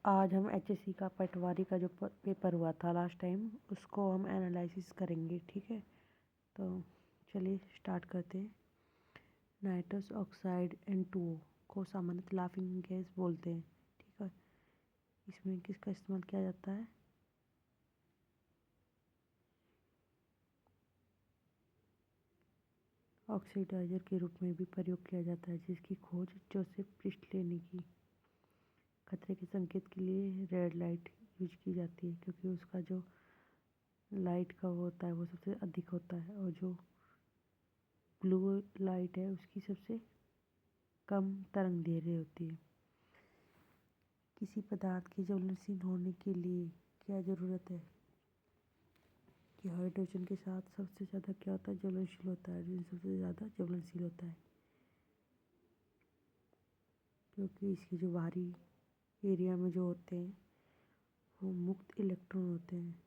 आज हम एचएससी का पटवारी का जो पेपर हुआ था लास्ट टाइम, उसको हम एनालिसिस करेंगे। ठीक है, तो चलिए स्टार्ट करते हैं। नाइट्रस ऑक्साइड N2O को सामान्यतः लाफिंग गैस बोलते हैं। ठीक है, इसमें किसका इस्तेमाल किया जाता है? ऑक्सीडाइजर के रूप में भी प्रयोग किया जाता है, जिसकी खोज जोसेफ प्रिस्टले ने की। खतरे के संकेत के लिए रेड लाइट यूज की जाती है, क्योंकि उसका जो लाइट का वो होता है वो सबसे अधिक होता है, और जो ब्लू लाइट है उसकी सबसे कम तरंग दैर्ध्य होती है। किसी पदार्थ के ज्वलनशील होने के लिए क्या ज़रूरत है? कि हाइड्रोजन के साथ सबसे ज़्यादा क्या होता है? ज्वलनशील होता है। हाइड्रोजन सबसे ज़्यादा ज्वलनशील होता है, क्योंकि इसकी जो बाहरी एरिया में जो होते हैं वो मुक्त इलेक्ट्रॉन होते हैं।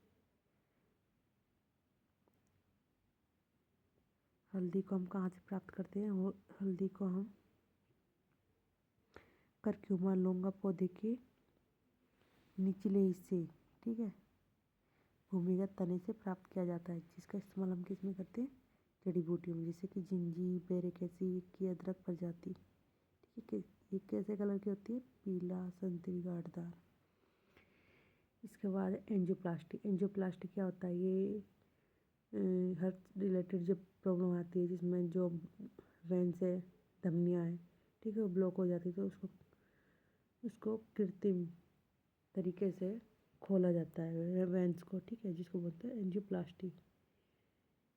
हल्दी को हम कहाँ से प्राप्त करते हैं? वो हल्दी को हम करक्यूमा लौंगा पौधे के निचले हिस्से, ठीक है, भूमिगत तने से प्राप्त किया जाता है, जिसका इस्तेमाल हम किस में करते हैं? जड़ी बूटियों में, जैसे कि जिंजी, बेरेकेसी की अदरक प्रजाति। ठीक है, ये कैसे कलर की होती है? पीला संतरी गाढ़दार। इसके बाद एंजियोप्लास्टी। एंजियोप्लास्टी क्या होता है? ये हार्ट रिलेटेड जब प्रॉब्लम आती है, जिसमें जो वेन्स है, धमनियाँ हैं, ठीक है, वो ब्लॉक हो जाती है, तो उसको कृत्रिम तरीके से खोला जाता है वेन्स को, ठीक है, जिसको बोलते हैं एंजियोप्लास्टी।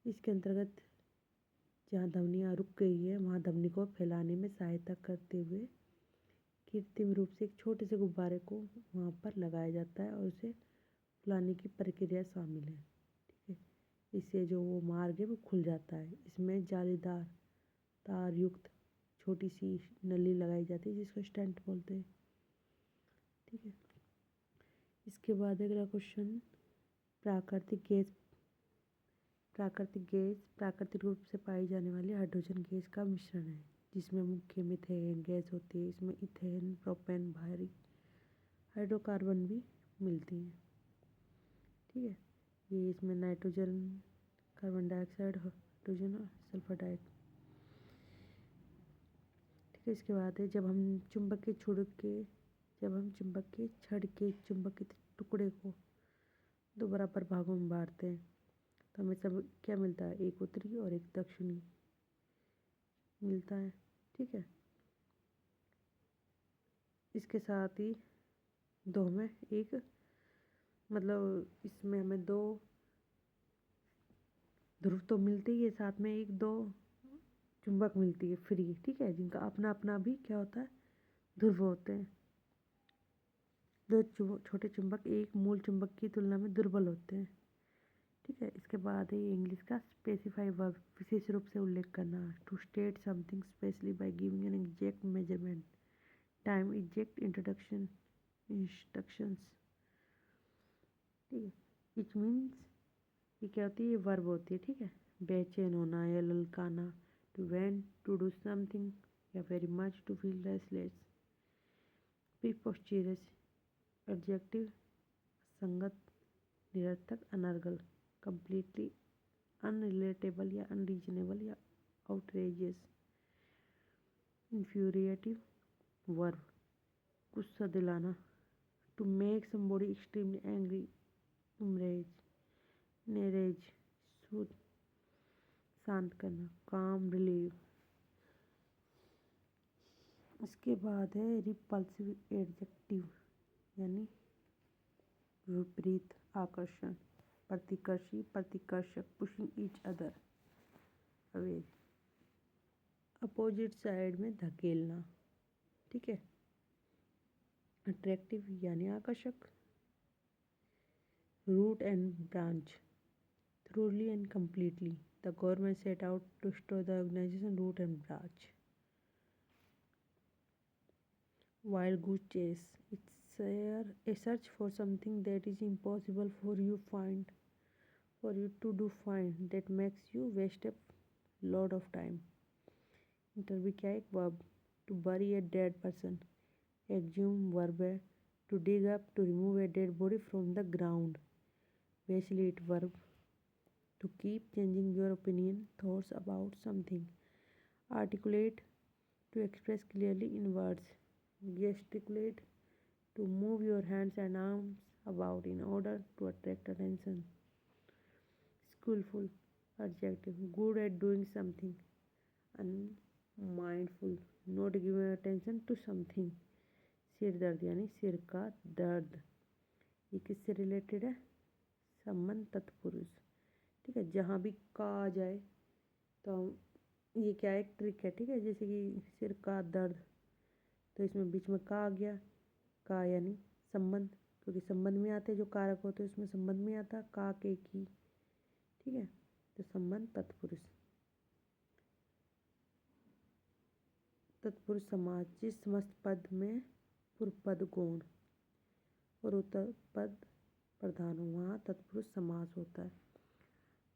इसके अंतर्गत जहाँ धमनियाँ रुक गई है वहाँ धमनी को फैलाने में सहायता करते हुए कृत्रिम रूप से एक छोटे से गुब्बारे को वहाँ पर लगाया जाता है, और उसे फुलाने की प्रक्रिया शामिल है। ठीक है, इससे जो वो मार्ग है वो खुल जाता है। इसमें जालीदार तार युक्त छोटी सी नली लगाई जाती है, जिसको स्टेंट बोलते हैं। ठीक है, इसके बाद अगला क्वेश्चन, प्राकृतिक गैस। प्राकृतिक रूप से पाई जाने वाली हाइड्रोजन गैस का मिश्रण है, जिसमें मुख्य मीथेन गैस होती है। इसमें इथेन, प्रोपेन, भारी हाइड्रोकार्बन भी मिलती हैं। ठीक है, ये इसमें नाइट्रोजन, कार्बन डाइऑक्साइड, हाइड्रोजन और सल्फर डाइऑक्साइड। ठीक है, इसके बाद है जब हम चुंबक के छड़ के चुंबकीय टुकड़े को दो बराबर भागों में बांटते हैं, तो हमें सब क्या मिलता है? एक उत्तरी और एक दक्षिणी मिलता है। ठीक है, इसके साथ ही दो में एक, मतलब इसमें हमें दो ध्रुव तो मिलते ही है, साथ में एक दो चुंबक मिलती है फ्री, ठीक है, जिनका अपना अपना भी क्या होता है? ध्रुव होते हैं। दो छोटे चुंबक एक मूल चुंबक की तुलना में दुर्बल होते हैं। ठीक है, इसके बाद है इंग्लिश का स्पेसिफाई वर्ब, विशेष रूप से उल्लेख करना। To state something specially by giving an exact measurement, time, exact instructions. ठीक है, इट मीन्स ये क्या होती है? ये वर्ब होती है। ठीक है, बेचैन होना या ललकाना, to went to do something, या very much to feel restless. Preposterous adjective, संगत, निरर्थक, अनर्गल, कंप्लीटली अनरिलेटेबल या अनरीजनेबल या आउटरेजियस। इन्फ्यूरिएटिव वर्ब, गुस्सा दिलाना, to make somebody extremely angry, उमरेज, नेरेज, सूद, शांत करना, काम, रिलीव। इसके बाद है रिपल्सिव एडजेक्टिव, यानी विपरीत आकर्षण, प्रतिकर्षी, प्रतिकर्षक, pushing each other away, opposite side में धकेलना। ठीक है, अट्रैक्टिव यानी आकर्षक, root and branch, thoroughly and completely, the government set out to destroy the organization root and branch. Wild goose chase, it's a search for something that is impossible for you to do find, that makes you waste a lot of time. Inter भी क्या है? एक verb, to bury a dead person. Exhume verb है, to dig up, to remove a dead body from the ground. Basically, it verb to keep changing your opinion, thoughts about something. Articulate, to express clearly in words. Gesticulate, to move your hands and arms about in order to attract attention. Skillful, adjective, good at doing something. Unmindful, not giving attention to something. सिर दर्द यानी सिर का दर्द, ये किससे related है? संबंध तत्पुरुष। ठीक है, जहाँ भी का आ जाए तो ये क्या एक ट्रिक है। ठीक है, जैसे कि सिर का दर्द, तो इसमें बीच में का आ गया, का यानी संबंध, क्योंकि संबंध में आते जो कारक होते हैं उसमें संबंध में आता का के की। ठीक है, तो संबंध तत्पुरुष। तत्पुरुष समास, जिस समस्त पद में पूर्व पद गौण और उत्तर पद प्रधान हो वहाँ तत्पुरुष समास होता है।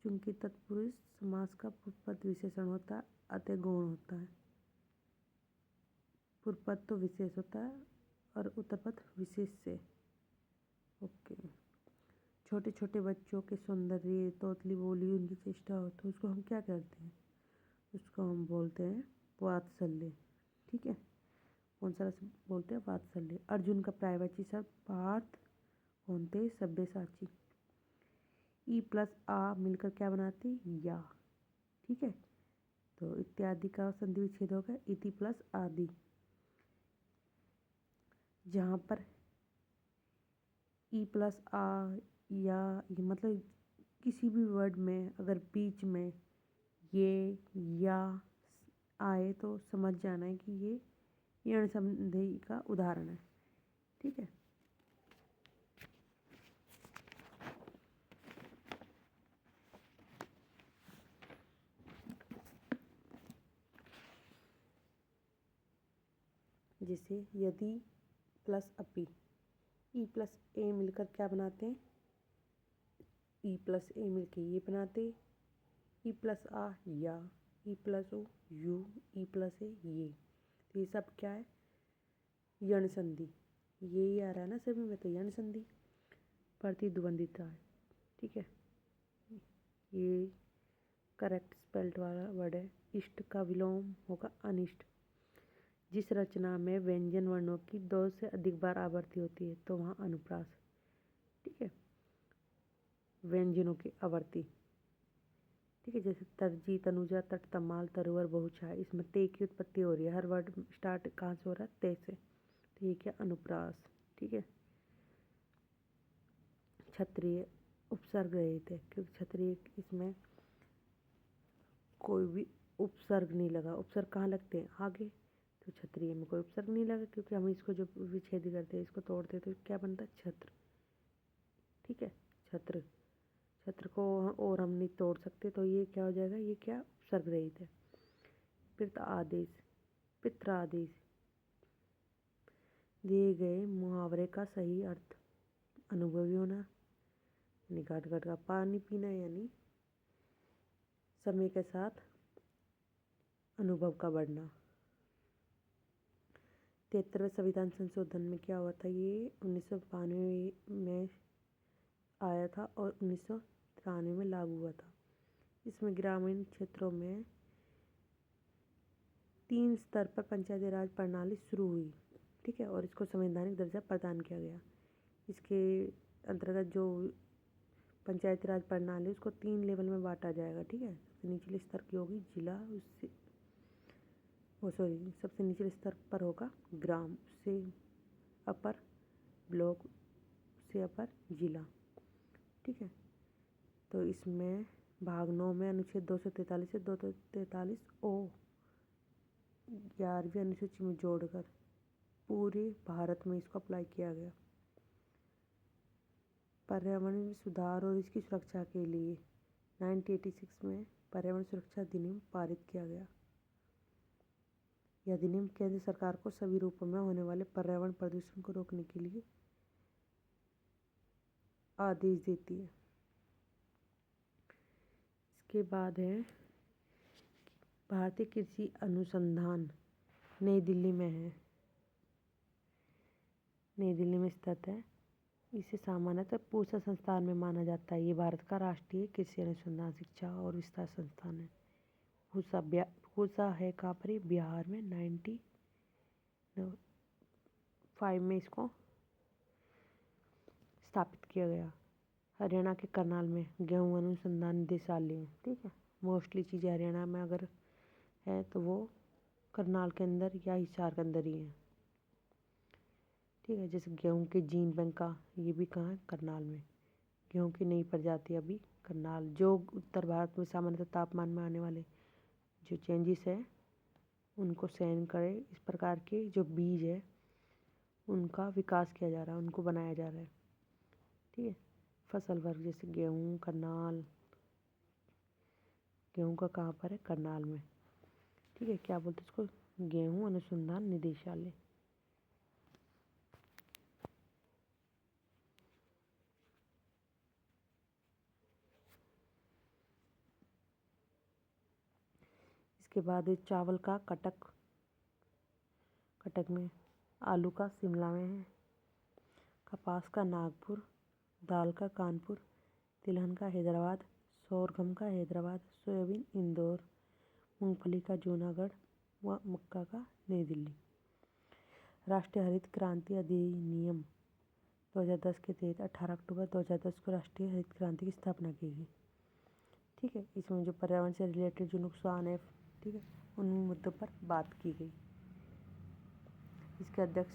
चूंकि तत्पुरुष समास का पूर्व पद विशेषण होता है अतः गौण होता है। पूर्व पद तो विशेष होता है और उत्तर पद विशेष से। ओके, छोटे छोटे बच्चों के सौंदर्य, तोतली बोली, उनकी चेष्टा हो तो उसको हम क्या करते हैं? उसको हम बोलते हैं वात्सल्य। ठीक है, कौन सा रस बोलते हैं? वात्सल्य। अर्जुन का पर्यायवाची शब्द पार्थ, कौनते, सब्यसाची। ई प्लस आ मिलकर क्या बनाते? या। ठीक है, तो इत्यादि का संधि विच्छेद होगा इति प्लस आदि। जहाँ पर ई प्लस आ या, ये मतलब किसी भी वर्ड में अगर बीच में ये या आए तो समझ जाना है कि ये यण संधि का उदाहरण है। ठीक है, जैसे यदि प्लस अपि, ई प्लस ए मिलकर क्या बनाते हैं? ई प्लस ए मिलकर ये बनाते, ई प्लस आ या, E plus O U, E plus A ये। तो ये सब क्या है? यण संधि। ये ही आ रहा है ना सभी में, तो यण संधि प्रतिद्वंदिता है। ठीक है, ये करेक्ट स्पेल्ड वाला वर्ड है। इष्ट का विलोम होगा अनिष्ट। जिस रचना में व्यंजन वर्णों की 2 से अधिक बार आवर्ती होती है तो वहाँ अनुप्रास। ठीक है, व्यंजनों की आवर्ती। ठीक है, जैसे तरजी, तनुजा, तट, तमाल, तरुवर, बहुछाय, इसमें ते की उत्पत्ति हो रही है। हर वर्ड स्टार्ट कहाँ से हो रहा है? ते से। तो ये क्या? अनुप्रास। ठीक है, क्षत्रिय उपसर्ग रहित है क्योंकि क्षत्रिय इसमें कोई भी उपसर्ग नहीं लगा। उपसर्ग कहाँ लगते हैं? आगे। तो क्षत्रिय में कोई उपसर्ग नहीं लगा क्योंकि हम इसको जो विच्छेद करते हैं, इसको तोड़ते हैं तो क्या बनता है? छत्र। ठीक है, छत्र। छत्र को और हम नहीं तोड़ सकते तो ये क्या हो जाएगा? ये क्या? उपसर्ग रहित है। पित्र आदेश, पित्र आदेश, दिए गए मुहावरे का सही अर्थ। अनुभवी होना यानी घट घट का पानी पीना, यानी समय के साथ अनुभव का बढ़ना। 73वें संविधान संशोधन में क्या हुआ था? ये 1992 में आया था और 1993 में लागू हुआ था। इसमें ग्रामीण क्षेत्रों में 3 स्तर पर पंचायती राज प्रणाली शुरू हुई। ठीक है, और इसको संवैधानिक दर्जा प्रदान किया गया। इसके अंतर्गत जो पंचायती राज प्रणाली उसको 3 लेवल में बांटा जाएगा। ठीक है, सबसे निचले स्तर की होगी जिला, उससे सबसे निचले स्तर पर होगा ग्राम, उससे अपर ब्लॉक, उससे अपर जिला। ठीक है, तो इसमें भाग 9 में अनुच्छेद 243 से 243 ओ 11वीं अनुसूची में जोड़कर पूरे भारत में इसको अप्लाई किया गया। पर्यावरण में सुधार और इसकी सुरक्षा के लिए 1986 में पर्यावरण सुरक्षा अधिनियम पारित किया गया। यह अधिनियम केंद्र सरकार को सभी रूपों में होने वाले पर्यावरण प्रदूषण को रोकने के लिए आदेश देती है। इसके बाद है भारतीय कृषि अनुसंधान, नई दिल्ली में है। नई दिल्ली में स्थित है। इसे सामान्यतः पूसा संस्थान में माना जाता है। ये भारत का राष्ट्रीय कृषि अनुसंधान शिक्षा और विस्तार संस्थान है। पूसा है कहाँ पर? ये बिहार में 1905 में इसको स्थापित किया गया। हरियाणा के करनाल में गेहूं अनुसंधान निदेशालय है। ठीक है, मोस्टली चीज़ें हरियाणा में अगर है तो वो करनाल के अंदर या हिसार के अंदर ही है। ठीक है, जैसे गेहूं के जीन बैंक का ये भी कहाँ है? करनाल में। गेहूं की नई प्रजाति अभी करनाल, जो उत्तर भारत में सामान्यतः तापमान में आने वाले जो चेंजेस है उनको सहन करे, इस प्रकार के जो बीज है उनका विकास किया जा रहा है, उनको बनाया जा रहा है। ठीक है, फसल वर्ग जैसे गेहूं करनाल, गेहूं का कहाँ पर है? करनाल में। ठीक है, क्या बोलते हैं इसको? गेहूं अनुसंधान निदेशालय। इसके बाद चावल का कटक, कटक में, आलू का शिमला में है, कपास का नागपुर, दाल का कानपुर, तिलहन का हैदराबाद, सोरगम का हैदराबाद, सोयाबीन इंदौर, मूंगफली का जूनागढ़ व मक्का का नई दिल्ली। राष्ट्रीय हरित क्रांति अधिनियम 2010 के तहत 18 अक्टूबर 2010 को राष्ट्रीय हरित क्रांति की स्थापना की गई। ठीक है, इसमें जो पर्यावरण से रिलेटेड जो नुकसान है, ठीक है, उन मुद्दों पर बात की गई। इसके अध्यक्ष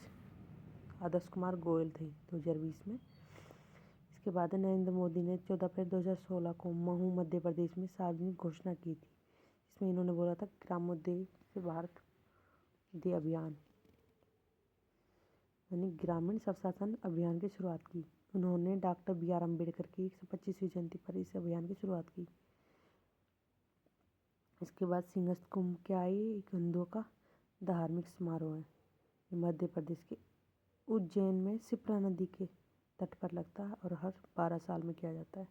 आदर्श कुमार गोयल थे 2020 में। इसके बाद नरेंद्र मोदी ने 14 अप्रैल 2016 को महू मध्य प्रदेश में सार्वजनिक घोषणा की थी, जिसमें इन्होंने बोला था ग्रामोदय से भारत दे अभियान, यानी ग्रामीण स्वशासन अभियान की शुरुआत की। उन्होंने डॉक्टर BR अम्बेडकर की 125वीं जयंती पर इस अभियान की शुरुआत की। इसके बाद सिंहस्थ कुंभ क्या है? एक हिंदुओं का धार्मिक समारोह है। मध्य प्रदेश के उज्जैन में शिप्रा नदी के तट पर लगता है और हर 12 साल में किया जाता है।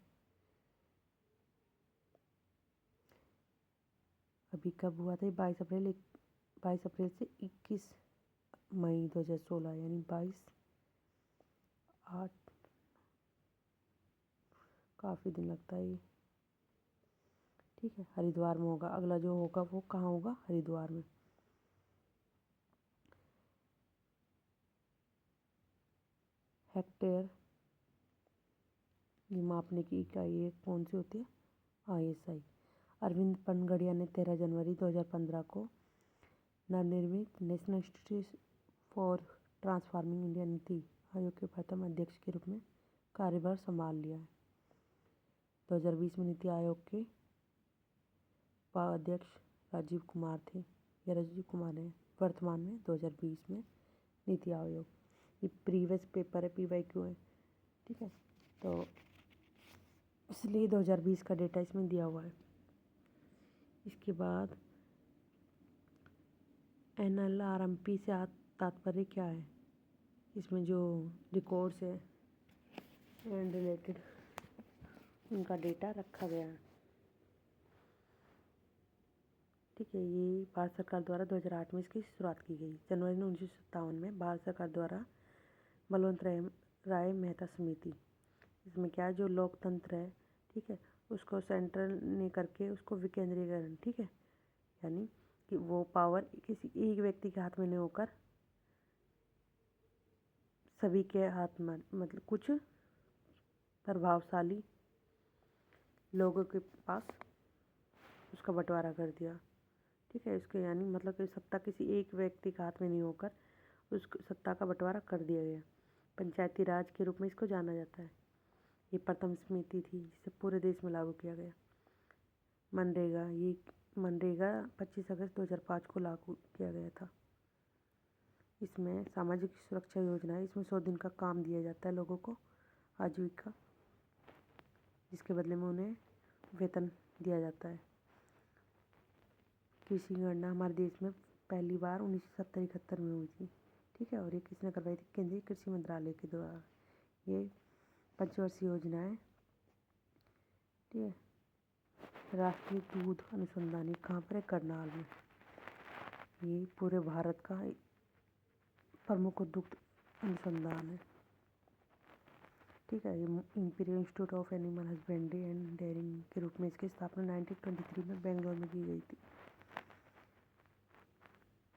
अभी कब हुआ था? 22 अप्रैल से 21 मई 2016, यानी 22/8, काफ़ी दिन लगता है ये। ठीक है, हरिद्वार में होगा। अगला जो होगा वो कहाँ होगा? हरिद्वार में। हेक्टेयर ये मापने की इकाई है, कौन सी होती है? ISI। अरविंद पनगड़िया ने 13 जनवरी 2015 को नवनिर्मित national institute for transforming India NITI Aayog के प्रथम अध्यक्ष के रूप में कार्यभार संभाल लिया है। 2020 में नीति आयोग के उपाध्यक्ष राजीव कुमार थे, या राजीव कुमार हैं वर्तमान में। 2020 में नीति आयोग, ये प्रीवियस पेपर है, PYQ है। ठीक है, तो इसलिए 2020 का डेटा इसमें दिया हुआ है। इसके बाद NLRMP से तात्पर्य क्या है? इसमें जो रिकॉर्ड्स है एंड रिलेटेड उनका डेटा रखा गया है। ठीक है, ये भारत सरकार द्वारा 2008 में इसकी शुरुआत की गई। जनवरी 1957 में भारत सरकार द्वारा बलवंत राय मेहता समिति, इसमें क्या है, जो लोकतंत्र है, ठीक है, उसको सेंट्रल ने करके उसको विकेंद्रीकरण, ठीक है, यानी कि वो पावर किसी एक व्यक्ति के हाथ में नहीं होकर सभी के हाथ में, मतलब कुछ प्रभावशाली लोगों के पास उसका बंटवारा कर दिया। ठीक है, इसके यानी मतलब कि सत्ता किसी एक व्यक्ति के हाथ में नहीं होकर उस सत्ता का बंटवारा कर दिया गया। पंचायती राज के रूप में इसको जाना जाता है। ये प्रथम समिति थी जिसे पूरे देश में लागू किया गया। मनरेगा 25 अगस्त 2005 को लागू किया गया था। इसमें सामाजिक सुरक्षा योजना है। इसमें 100 दिन का काम दिया जाता है लोगों को, आजीविका, जिसके बदले में उन्हें वेतन दिया जाता है। कृषि गणना हमारे देश में पहली बार 1970-71 में हुई थी। ठीक है, और ये किसने करवाई थी? केंद्रीय कृषि मंत्रालय के द्वारा। ये पंचवर्षीय योजना है। ठीक है, राष्ट्रीय दूध अनुसंधान ये कहाँ पर है? करनाल में। ये पूरे भारत का प्रमुख दुग्ध अनुसंधान है। ठीक है, ये Imperial Institute of Animal Husbandry and Dairying के रूप में इसकी स्थापना 1923 में बेंगलोर में की गई थी।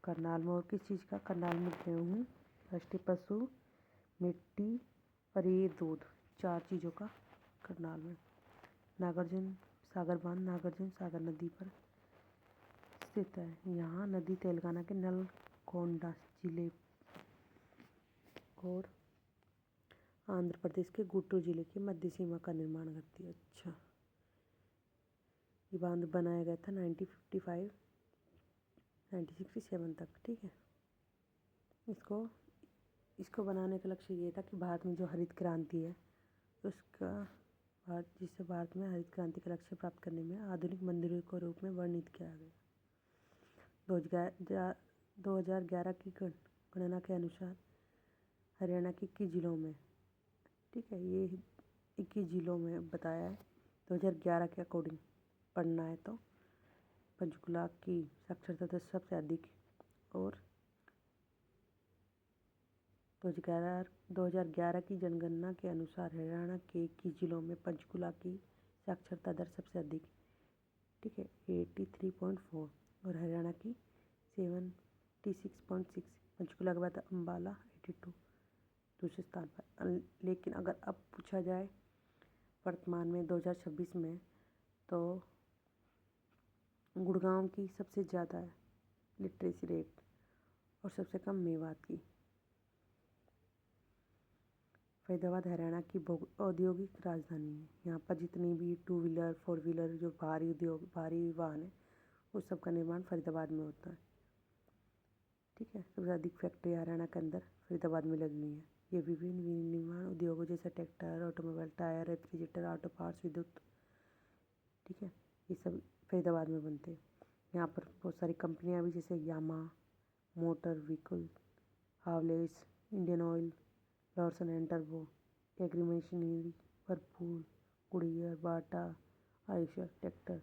करनाल में और किस चीज़ का? करनाल में गेहूँ, राष्ट्रीय पशु, मिट्टी और ये दूध, 4 चीज़ों का करनाल में। नागार्जुन सागर बांध नागार्जुन सागर नदी पर स्थित है। यहाँ नदी तेलंगाना के नलगोंडा जिले और आंध्र प्रदेश के गुंटूर जिले की मध्य सीमा का निर्माण करती है। अच्छा, ये बांध बनाया गया था 1967 तक। ठीक है, इसको बनाने का लक्ष्य ये था कि भारत में जो हरित क्रांति है जिससे भारत में हरित क्रांति का लक्ष्य प्राप्त करने में आधुनिक मंदिरों के रूप में वर्णित किया गया। 2011 की गणना के अनुसार हरियाणा के 21 जिलों में, ठीक है, ये 21 जिलों में बताया है। 2011 के अकॉर्डिंग पढ़ना है तो पंचकुला की साक्षरता दर सबसे अधिक और 2011 की जनगणना के अनुसार हरियाणा के 21 जिलों में पंचकुला की साक्षरता दर सबसे अधिक, ठीक है, 83.4 और हरियाणा की 76.6। पंचकुला के बाद अम्बाला 82 दूसरे स्थान पर। लेकिन अगर अब पूछा जाए वर्तमान में 2026 में, तो गुड़गांव की सबसे ज़्यादा लिटरेसी रेट और सबसे कम मेवात की। फरीदाबाद हरियाणा की औद्योगिक राजधानी है। यहाँ पर जितनी भी 2 व्हीलर 4 व्हीलर जो भारी वाहन है उस सब का निर्माण फरीदाबाद में होता है। ठीक है, सबसे अधिक फैक्ट्री हरियाणा के अंदर फरीदाबाद में लगी हुई है। ये विभिन्न विनिर्माण उद्योगों जैसे tractor, automobile, tyre, refrigerator, auto parts, विद्युत, ठीक है, ये सब फरीदाबाद में बनते हैं। यहाँ पर बहुत सारी कंपनियाँ भी जैसे Yamaha motor vehicle, Havells, Indian Oil, Larsen and टर्बो, agri machinery, Whirlpool, Goodyear, Bata, Eicher tractor.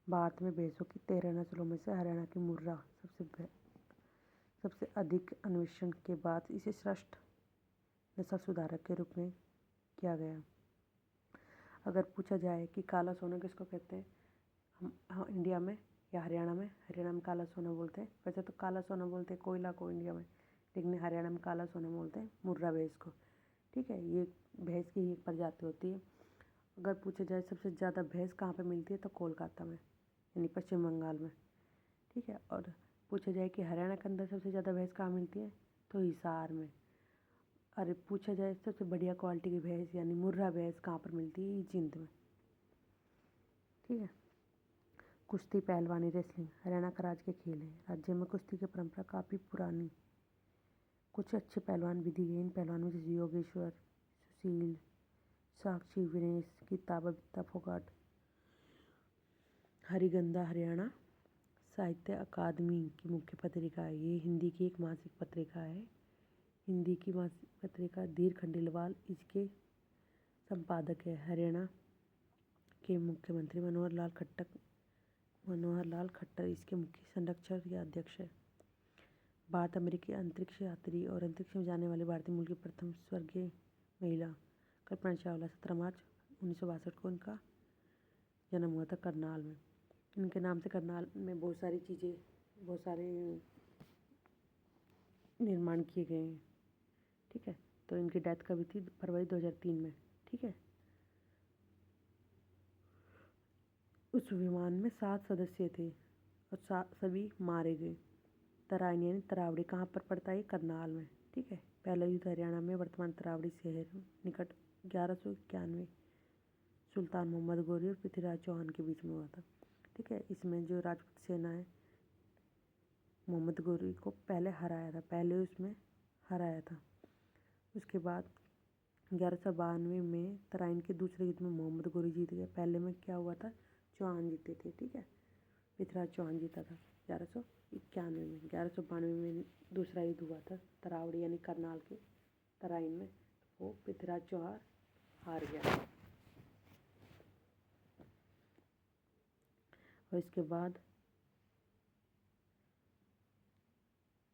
Bharat में भैंसों की 13 नस्लों में से हरियाणा की मुर्रा सबसे अधिक अन्वेषण के बाद इसे श्रेष्ठ नस्ल सुधारक के रूप में किया गया। अगर पूछा जाए कि काला सोना किसको कहते हैं, हम इंडिया में या हरियाणा में काला सोना बोलते हैं। वैसे तो काला सोना बोलते हैं कोयला को इंडिया में, लेकिन हरियाणा में काला सोना बोलते हैं मुर्रा भैंस को। ठीक है, ये भैंस की एक प्रजाति होती है। अगर पूछा जाए सबसे ज़्यादा भैंस कहाँ पे मिलती है, तो कोलकाता में, यानी पश्चिम बंगाल में। ठीक है, और पूछा जाए कि हरियाणा के अंदर सबसे ज़्यादा भैंस कहाँ मिलती है, तो हिसार में। अरे पूछा जाए सबसे बढ़िया क्वालिटी की भैंस यानी मुर्रा भैंस कहाँ पर मिलती है, जिंद में। ठीक है, कुश्ती, पहलवानी, रेसलिंग हरियाणा का राज्य के खेल है। राज्य में कुश्ती की परंपरा काफ़ी पुरानी। कुछ अच्छे पहलवान भी दिए। इन पहलवानों जैसे योगेश्वर, सुशील, साक्षी, विनेश, किताबा, बित्ता फोगाट। हरिगंधा हरियाणा साहित्य अकादमी की मुख्य पत्रिका है। ये हिंदी की एक मासिक पत्रिका है। हिंदी की मासिक पत्रिका धीर खंडेलवाल इसके संपादक है। हरियाणा के मुख्यमंत्री मनोहर लाल खट्टर इसके मुख्य संरक्षक या अध्यक्ष है। भारत अमेरिकी अंतरिक्ष यात्री और अंतरिक्ष में जाने वाले भारतीय मूल की प्रथम स्वर्गीय महिला कल्पना चावला 17 मार्च 1962 को इनका जन्म हुआ था करनाल में। इनके नाम से करनाल में बहुत सारे निर्माण किए गए हैं। ठीक है, तो इनकी डेथ कभी थी फरवरी 2003 में। ठीक है, उस विमान में 7 सदस्य थे और सभी मारे गए। तराइन यानी तरावड़ी कहाँ पर पड़ता है, करनाल में। ठीक है, पहला युद्ध हरियाणा में वर्तमान तरावड़ी शहर निकट 1191 सुल्तान मोहम्मद गोरी और पृथ्वीराज चौहान के बीच में हुआ था। ठीक है, इसमें जो राजपूत सेना है मोहम्मद गोरी को पहले उसमें हराया था। उसके बाद 1192 में तराइन के दूसरे युद्ध में मोहम्मद गोरी जीत गए। पहले में क्या हुआ था, चौहान जीते थे। ठीक है, पृथ्वीराज चौहान जीता था 1191 में। 1192 में दूसरा युद्ध हुआ था तरावड़ी यानी करनाल के तराइन में, वो पृथ्वीराज चौहान हार गया। और इसके बाद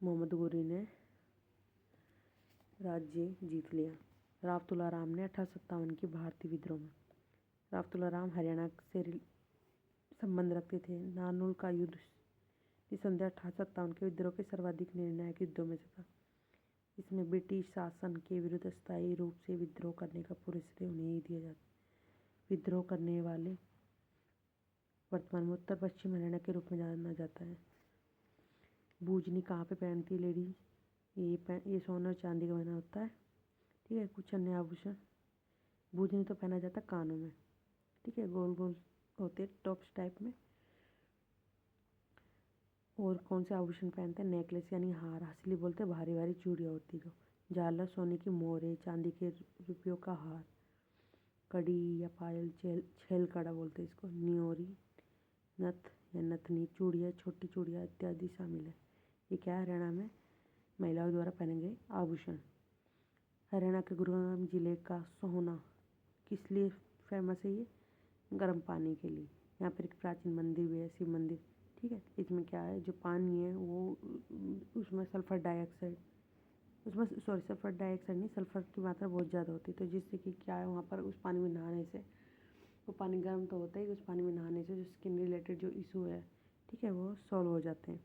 मोहम्मद गोरी ने राज्य जीत लिया। राव तुलाराम ने 1857 के भारतीय विद्रोह में, राव तुलाराम हरियाणा से संबंध रखते थे। नारनौल का युद्ध निस्संदेह 1857 के विद्रोह के सर्वाधिक निर्णायक युद्धों में से था। इसमें ब्रिटिश शासन के विरुद्ध स्थायी रूप से विद्रोह करने का पूरे श्रेय उन्हें ही दिया जाता। विद्रोह करने वाले वर्तमान में उत्तर पश्चिम हरियाणा के रूप में जाना जाता है। बूजनी कहाँ पे पहनती है लेडी? ये सोने और चांदी का बना होता है, ठीक है। कुछ अन्य आभूषण, बूजनी तो पहना जाता है कानों में, ठीक है, गोल गोल होते टॉप्स टाइप में। और कौन से आभूषण पहनते हैं? नेकलेस यानी हार, हसली बोलते हैं भारी भारी चूड़ियाँ होती जो, झालर सोने की मोहरे, चांदी के रुपयों का हार, कड़ी या पायल, छेल कड़ा बोलते हैं इसको, न्योरी, नथ या नथनी, चूड़ियाँ, छोटी चूड़ियाँ इत्यादि शामिल है। ये क्या है? हरियाणा में महिलाओं द्वारा पहने गए आभूषण। हरियाणा के गुरुग्राम जिले का सोहना किस लिए फेमस है? ये गर्म पानी के लिए। यहाँ पर एक प्राचीन मंदिर भी है, शिव मंदिर, ठीक है। इसमें क्या है, जो पानी है वो उसमें सल्फर डाइऑक्साइड नहीं, सल्फर की मात्रा बहुत ज़्यादा होती है। तो जिससे कि क्या है, वहाँ पर उस पानी में नहाने से, वो पानी गर्म तो होता है, उस पानी में नहाने से जो स्किन रिलेटेड जो इशू है, ठीक है, वो सॉल्व हो जाते हैं।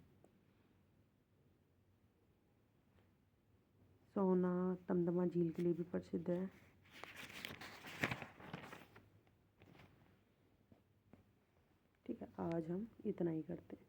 सोना दमदमा झील के लिए भी प्रसिद्ध है। ठीक है, आज हम इतना ही करते हैं।